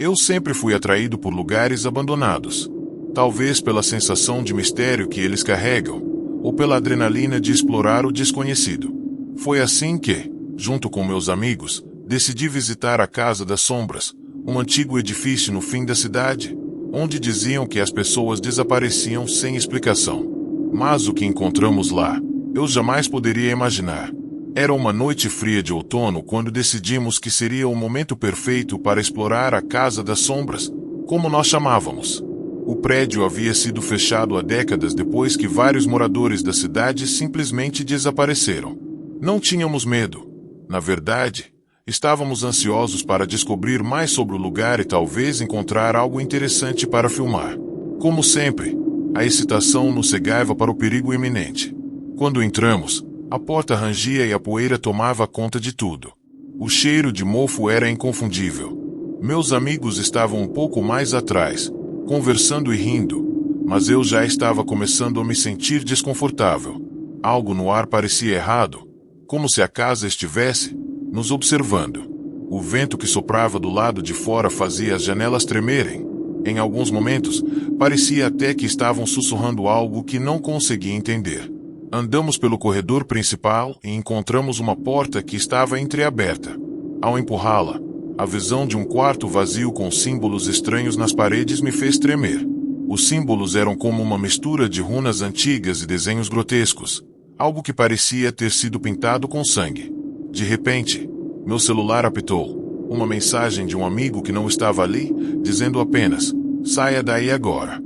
Eu sempre fui atraído por lugares abandonados. Talvez pela sensação de mistério que eles carregam, ou pela adrenalina de explorar o desconhecido. Foi assim que, junto com meus amigos, decidi visitar a Casa das Sombras, um antigo edifício no fim da cidade, onde diziam que as pessoas desapareciam sem explicação. Mas o que encontramos lá, eu jamais poderia imaginar. Era uma noite fria de outono quando decidimos que seria o momento perfeito para explorar a Casa das Sombras, como nós chamávamos. O prédio havia sido fechado há décadas depois que vários moradores da cidade simplesmente desapareceram. Não tínhamos medo. Na verdade, estávamos ansiosos para descobrir mais sobre o lugar e talvez encontrar algo interessante para filmar. Como sempre, a excitação nos cegava para o perigo iminente. Quando entramos, a porta rangia e a poeira tomava conta de tudo. O cheiro de mofo era inconfundível. Meus amigos estavam um pouco mais atrás, conversando e rindo, mas eu já estava começando a me sentir desconfortável. Algo no ar parecia errado, como se a casa estivesse nos observando. O vento que soprava do lado de fora fazia as janelas tremerem. Em alguns momentos, parecia até que estavam sussurrando algo que não conseguia entender. Andamos pelo corredor principal e encontramos uma porta que estava entreaberta. Ao empurrá-la, a visão de um quarto vazio com símbolos estranhos nas paredes me fez tremer. Os símbolos eram como uma mistura de runas antigas e desenhos grotescos, algo que parecia ter sido pintado com sangue. De repente, meu celular apitou. Uma mensagem de um amigo que não estava ali, dizendo apenas: "Saia daí agora."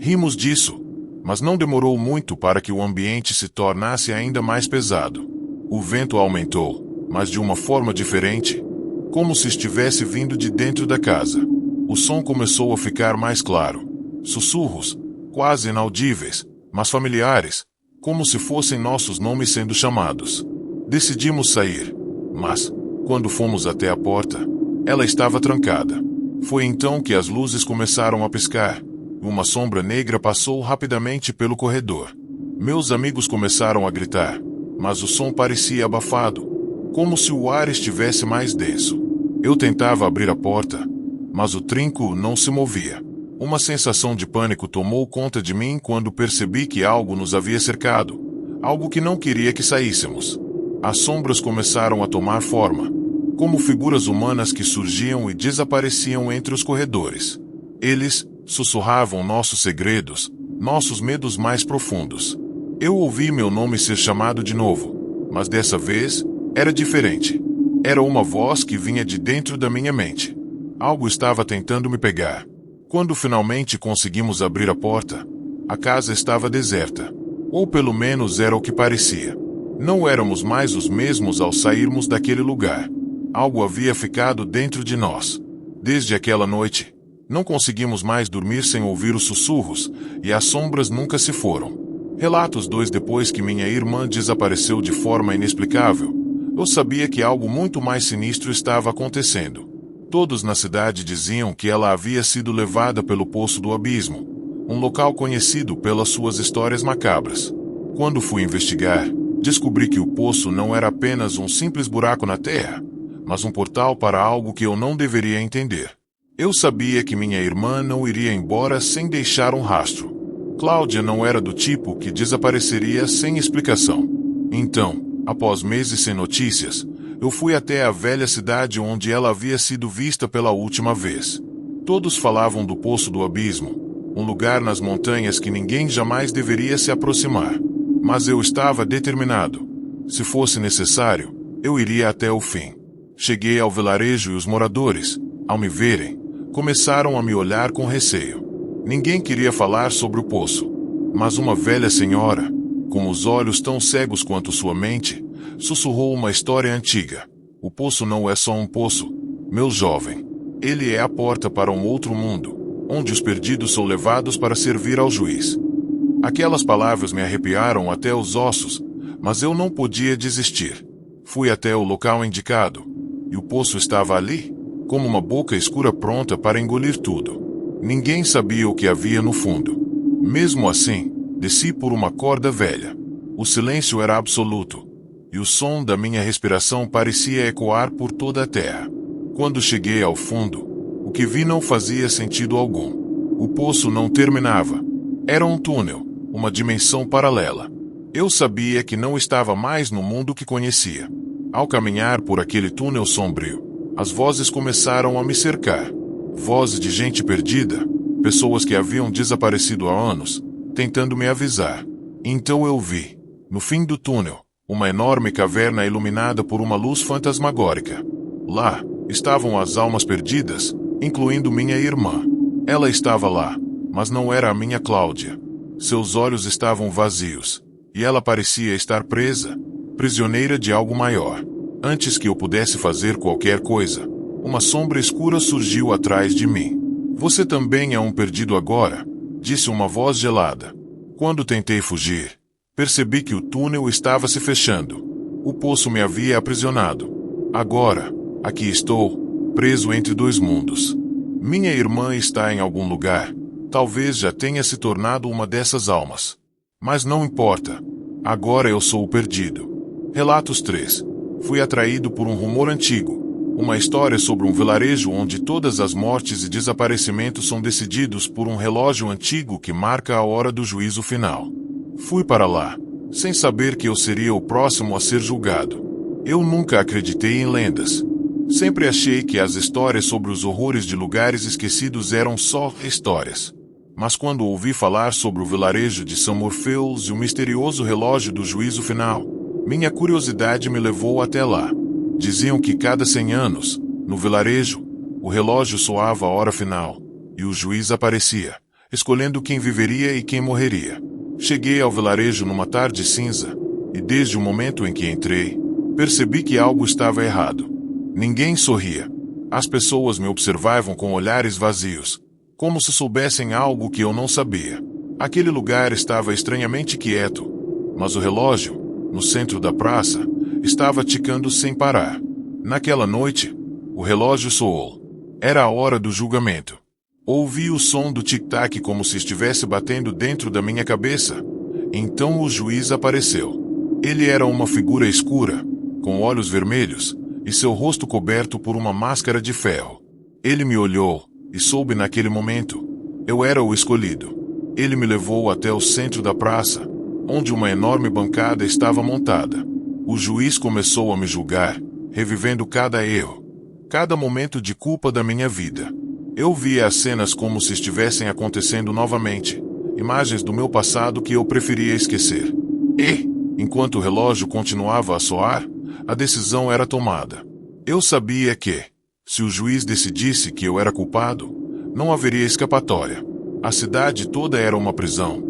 Rimos disso, mas não demorou muito para que o ambiente se tornasse ainda mais pesado. O vento aumentou, mas de uma forma diferente, como se estivesse vindo de dentro da casa. O som começou a ficar mais claro. Sussurros, quase inaudíveis, mas familiares, como se fossem nossos nomes sendo chamados. Decidimos sair, mas, quando fomos até a porta, ela estava trancada. Foi então que as luzes começaram a piscar. Uma sombra negra passou rapidamente pelo corredor. Meus amigos começaram a gritar, mas o som parecia abafado, como se o ar estivesse mais denso. Eu tentava abrir a porta, mas o trinco não se movia. Uma sensação de pânico tomou conta de mim quando percebi que algo nos havia cercado, algo que não queria que saíssemos. As sombras começaram a tomar forma, como figuras humanas que surgiam e desapareciam entre os corredores. Eles sussurravam nossos segredos, nossos medos mais profundos. Eu ouvi meu nome ser chamado de novo, mas dessa vez era diferente. Era uma voz que vinha de dentro da minha mente. Algo estava tentando me pegar. Quando finalmente conseguimos abrir a porta, a casa estava deserta. Ou pelo menos era o que parecia. Não éramos mais os mesmos ao sairmos daquele lugar. Algo havia ficado dentro de nós. Desde aquela noite, não conseguimos mais dormir sem ouvir os sussurros, e as sombras nunca se foram. Relatos 2 depois que minha irmã desapareceu de forma inexplicável, eu sabia que algo muito mais sinistro estava acontecendo. Todos na cidade diziam que ela havia sido levada pelo Poço do Abismo, um local conhecido pelas suas histórias macabras. Quando fui investigar, descobri que o poço não era apenas um simples buraco na terra, mas um portal para algo que eu não deveria entender. Eu sabia que minha irmã não iria embora sem deixar um rastro. Cláudia não era do tipo que desapareceria sem explicação. Então, após meses sem notícias, eu fui até a velha cidade onde ela havia sido vista pela última vez. Todos falavam do Poço do Abismo, um lugar nas montanhas que ninguém jamais deveria se aproximar. Mas eu estava determinado. Se fosse necessário, eu iria até o fim. Cheguei ao vilarejo e os moradores, ao me verem, começaram a me olhar com receio. Ninguém queria falar sobre o poço. Mas uma velha senhora, com os olhos tão cegos quanto sua mente, sussurrou uma história antiga. O poço não é só um poço, meu jovem. Ele é a porta para um outro mundo, onde os perdidos são levados para servir ao juiz. Aquelas palavras me arrepiaram até os ossos, mas eu não podia desistir. Fui até o local indicado, e o poço estava ali, como uma boca escura pronta para engolir tudo. Ninguém sabia o que havia no fundo. Mesmo assim, desci por uma corda velha. O silêncio era absoluto, e o som da minha respiração parecia ecoar por toda a terra. Quando cheguei ao fundo, O que vi não fazia sentido algum. O poço não terminava. Era um túnel, uma dimensão paralela. Eu sabia que não estava mais no mundo que conhecia. Ao caminhar por aquele túnel sombrio, as vozes começaram a me cercar. Vozes de gente perdida, pessoas que haviam desaparecido há anos, tentando me avisar. Então eu vi, no fim do túnel, uma enorme caverna iluminada por uma luz fantasmagórica. Lá, estavam as almas perdidas, incluindo minha irmã. Ela estava lá, mas não era a minha Cláudia. Seus olhos estavam vazios, e ela parecia estar presa, prisioneira de algo maior. Antes que eu pudesse fazer qualquer coisa, uma sombra escura surgiu atrás de mim. Você também é um perdido agora, disse uma voz gelada. Quando tentei fugir, percebi que o túnel estava se fechando. O poço me havia aprisionado. Agora, aqui estou, preso entre dois mundos. Minha irmã está em algum lugar. Talvez já tenha se tornado uma dessas almas. Mas não importa. Agora eu sou o perdido. Relatos 3. Fui atraído por um rumor antigo. Uma história sobre um vilarejo onde todas as mortes e desaparecimentos são decididos por um relógio antigo que marca a hora do juízo final. Fui para lá, sem saber que eu seria o próximo a ser julgado. Eu nunca acreditei em lendas. Sempre achei que as histórias sobre os horrores de lugares esquecidos eram só histórias. Mas quando ouvi falar sobre o vilarejo de São Morpheus e o misterioso relógio do juízo final, minha curiosidade me levou até lá. Diziam que cada 100 anos, no vilarejo, o relógio soava a hora final, e o juiz aparecia, escolhendo quem viveria e quem morreria. Cheguei ao vilarejo numa tarde cinza, e desde o momento em que entrei, percebi que algo estava errado. Ninguém sorria. As pessoas me observavam com olhares vazios, como se soubessem algo que eu não sabia. Aquele lugar estava estranhamente quieto, mas o relógio, no centro da praça, estava ticando sem parar. Naquela noite, o relógio soou. Era a hora do julgamento. Ouvi o som do tic-tac como se estivesse batendo dentro da minha cabeça. Então o juiz apareceu. Ele era uma figura escura, com olhos vermelhos, e seu rosto coberto por uma máscara de ferro. Ele me olhou, e soube naquele momento. Eu era o escolhido. Ele me levou até o centro da praça, onde uma enorme bancada estava montada. O juiz começou a me julgar, revivendo cada erro, cada momento de culpa da minha vida. Eu via as cenas como se estivessem acontecendo novamente, imagens do meu passado que eu preferia esquecer. E, enquanto o relógio continuava a soar, a decisão era tomada. Eu sabia que, se o juiz decidisse que eu era culpado, não haveria escapatória. A cidade toda era uma prisão.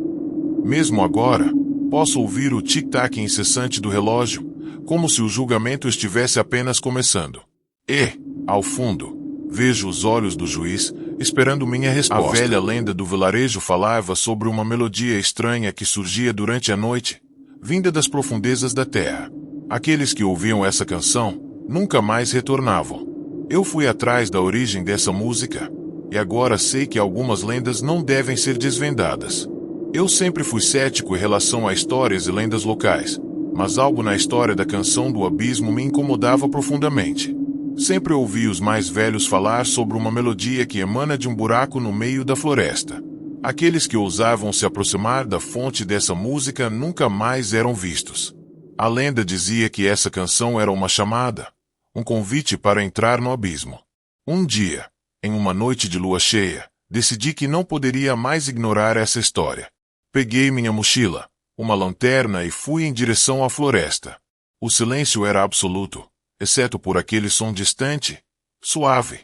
Mesmo agora, posso ouvir o tic-tac incessante do relógio, como se o julgamento estivesse apenas começando. E, ao fundo, vejo os olhos do juiz, esperando minha resposta. A velha lenda do vilarejo falava sobre uma melodia estranha que surgia durante a noite, vinda das profundezas da terra. Aqueles que ouviam essa canção nunca mais retornavam. Eu fui atrás da origem dessa música, e agora sei que algumas lendas não devem ser desvendadas. Eu sempre fui cético em relação a histórias e lendas locais, mas algo na história da canção do abismo me incomodava profundamente. Sempre ouvi os mais velhos falar sobre uma melodia que emana de um buraco no meio da floresta. Aqueles que ousavam se aproximar da fonte dessa música nunca mais eram vistos. A lenda dizia que essa canção era uma chamada, um convite para entrar no abismo. Um dia, em uma noite de lua cheia, decidi que não poderia mais ignorar essa história. Peguei minha mochila, uma lanterna e fui em direção à floresta. O silêncio era absoluto, exceto por aquele som distante, suave,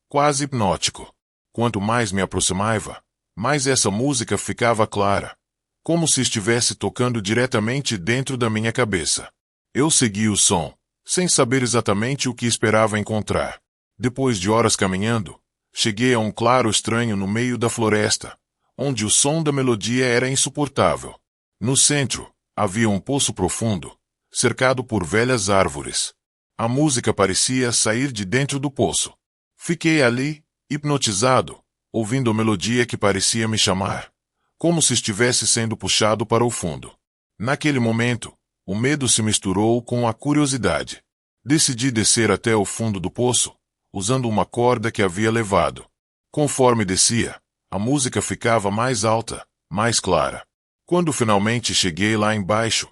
quase hipnótico. Quanto mais me aproximava, mais essa música ficava clara, como se estivesse tocando diretamente dentro da minha cabeça. Eu segui o som, sem saber exatamente o que esperava encontrar. Depois de horas caminhando, cheguei a um claro estranho no meio da floresta, onde o som da melodia era insuportável. No centro, havia um poço profundo, cercado por velhas árvores. A música parecia sair de dentro do poço. Fiquei ali, hipnotizado, ouvindo a melodia que parecia me chamar, como se estivesse sendo puxado para o fundo. Naquele momento, o medo se misturou com a curiosidade. Decidi descer até o fundo do poço, usando uma corda que havia levado. Conforme descia, a música ficava mais alta, mais clara. Quando finalmente cheguei lá embaixo,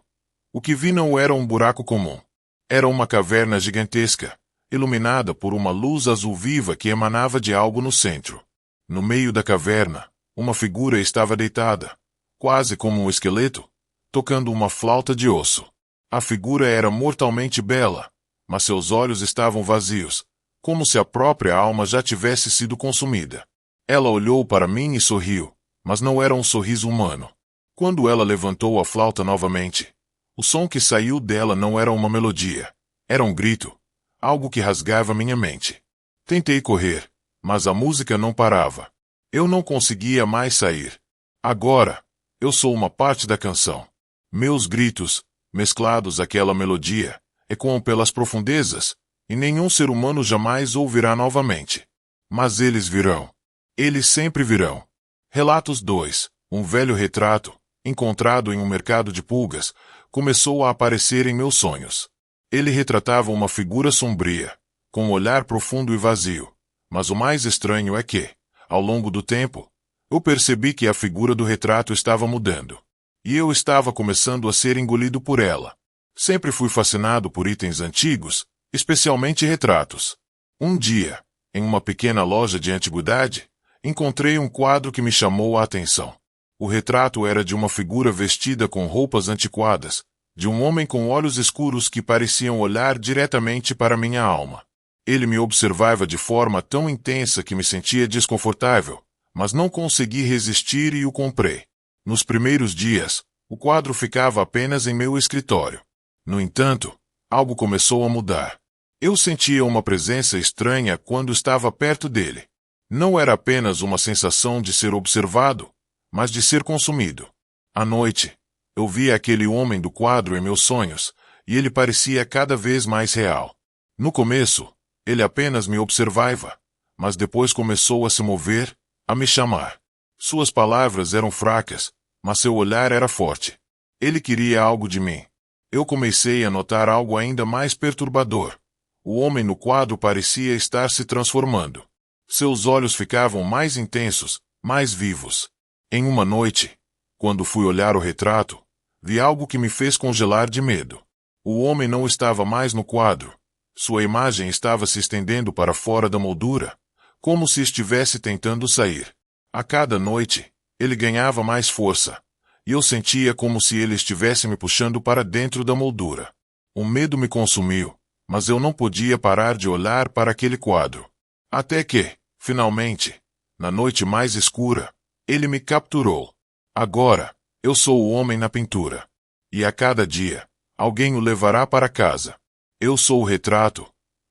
o que vi não era um buraco comum. Era uma caverna gigantesca, iluminada por uma luz azul viva que emanava de algo no centro. No meio da caverna, uma figura estava deitada, quase como um esqueleto, tocando uma flauta de osso. A figura era mortalmente bela, mas seus olhos estavam vazios, como se a própria alma já tivesse sido consumida. Ela olhou para mim e sorriu, mas não era um sorriso humano. Quando ela levantou a flauta novamente, o som que saiu dela não era uma melodia, era um grito, algo que rasgava minha mente. Tentei correr, mas a música não parava. Eu não conseguia mais sair. Agora, eu sou uma parte da canção. Meus gritos, mesclados àquela melodia, ecoam pelas profundezas, e nenhum ser humano jamais ouvirá novamente. Mas eles virão. Eles sempre virão. Relatos 2. Um velho retrato, encontrado em um mercado de pulgas, começou a aparecer em meus sonhos. Ele retratava uma figura sombria, com um olhar profundo e vazio. Mas o mais estranho é que, ao longo do tempo, eu percebi que a figura do retrato estava mudando. E eu estava começando a ser engolido por ela. Sempre fui fascinado por itens antigos, especialmente retratos. Um dia, em uma pequena loja de antiguidade, encontrei um quadro que me chamou a atenção. O retrato era de uma figura vestida com roupas antiquadas, de um homem com olhos escuros que pareciam olhar diretamente para minha alma. Ele me observava de forma tão intensa que me sentia desconfortável, mas não consegui resistir e o comprei. Nos primeiros dias, o quadro ficava apenas em meu escritório. No entanto, algo começou a mudar. Eu sentia uma presença estranha quando estava perto dele. Não era apenas uma sensação de ser observado, mas de ser consumido. À noite, eu via aquele homem do quadro em meus sonhos, e ele parecia cada vez mais real. No começo, ele apenas me observava, mas depois começou a se mover, a me chamar. Suas palavras eram fracas, mas seu olhar era forte. Ele queria algo de mim. Eu comecei a notar algo ainda mais perturbador. O homem no quadro parecia estar se transformando. Seus olhos ficavam mais intensos, mais vivos. Em uma noite, quando fui olhar o retrato, vi algo que me fez congelar de medo. O homem não estava mais no quadro. Sua imagem estava se estendendo para fora da moldura, como se estivesse tentando sair. A cada noite, ele ganhava mais força, e eu sentia como se ele estivesse me puxando para dentro da moldura. O medo me consumiu, mas eu não podia parar de olhar para aquele quadro. Até que, finalmente, na noite mais escura, ele me capturou. Agora, eu sou o homem na pintura. E a cada dia, alguém o levará para casa. Eu sou o retrato,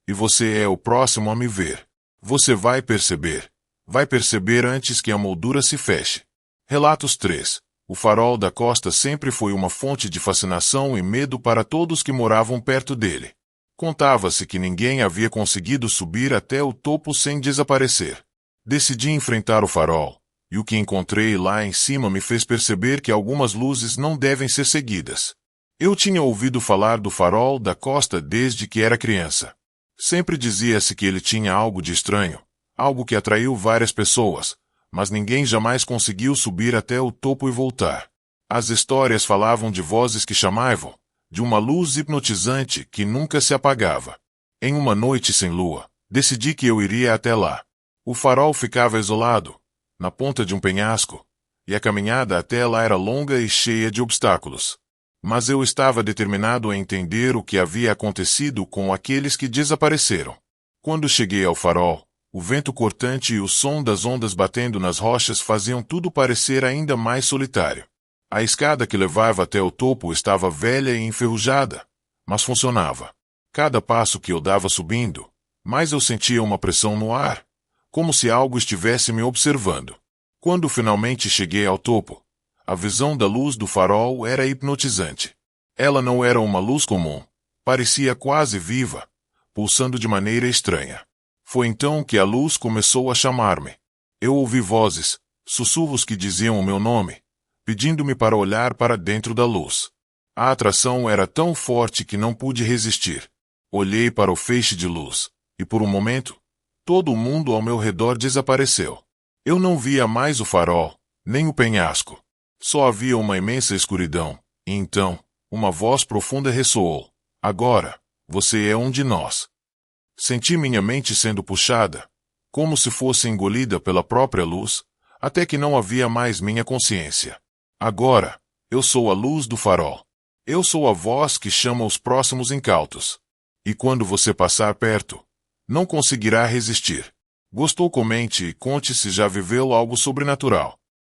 e você é o próximo a me ver. Você vai perceber antes que a moldura se feche. Relatos 3. O farol da costa sempre foi uma fonte de fascinação e medo para todos que moravam perto dele. Contava-se que ninguém havia conseguido subir até o topo sem desaparecer. Decidi enfrentar o farol, e o que encontrei lá em cima me fez perceber que algumas luzes não devem ser seguidas. Eu tinha ouvido falar do farol da costa desde que era criança. Sempre dizia-se que ele tinha algo de estranho, algo que atraiu várias pessoas, mas ninguém jamais conseguiu subir até o topo e voltar. As histórias falavam de vozes que chamavam, de uma luz hipnotizante que nunca se apagava. Em uma noite sem lua, decidi que eu iria até lá. O farol ficava isolado, na ponta de um penhasco, e a caminhada até lá era longa e cheia de obstáculos. Mas eu estava determinado a entender o que havia acontecido com aqueles que desapareceram. Quando cheguei ao farol, o vento cortante e o som das ondas batendo nas rochas faziam tudo parecer ainda mais solitário. A escada que levava até o topo estava velha e enferrujada, mas funcionava. Cada passo que eu dava subindo, mais eu sentia uma pressão no ar, como se algo estivesse me observando. Quando finalmente cheguei ao topo, a visão da luz do farol era hipnotizante. Ela não era uma luz comum, parecia quase viva, pulsando de maneira estranha. Foi então que a luz começou a chamar-me. Eu ouvi vozes, sussurros que diziam o meu nome, pedindo-me para olhar para dentro da luz. A atração era tão forte que não pude resistir. Olhei para o feixe de luz, e por um momento, Todo o mundo ao meu redor desapareceu. Eu não via mais o farol, nem o penhasco. Só havia uma imensa escuridão, e então, uma voz profunda ressoou. Agora, você é um de nós. Senti minha mente sendo puxada, como se fosse engolida pela própria luz, até que não havia mais minha consciência. Agora, eu sou a luz do farol. Eu sou a voz que chama os próximos incautos. E quando você passar perto, não conseguirá resistir. Gostou? Comente e conte se já viveu algo sobrenatural.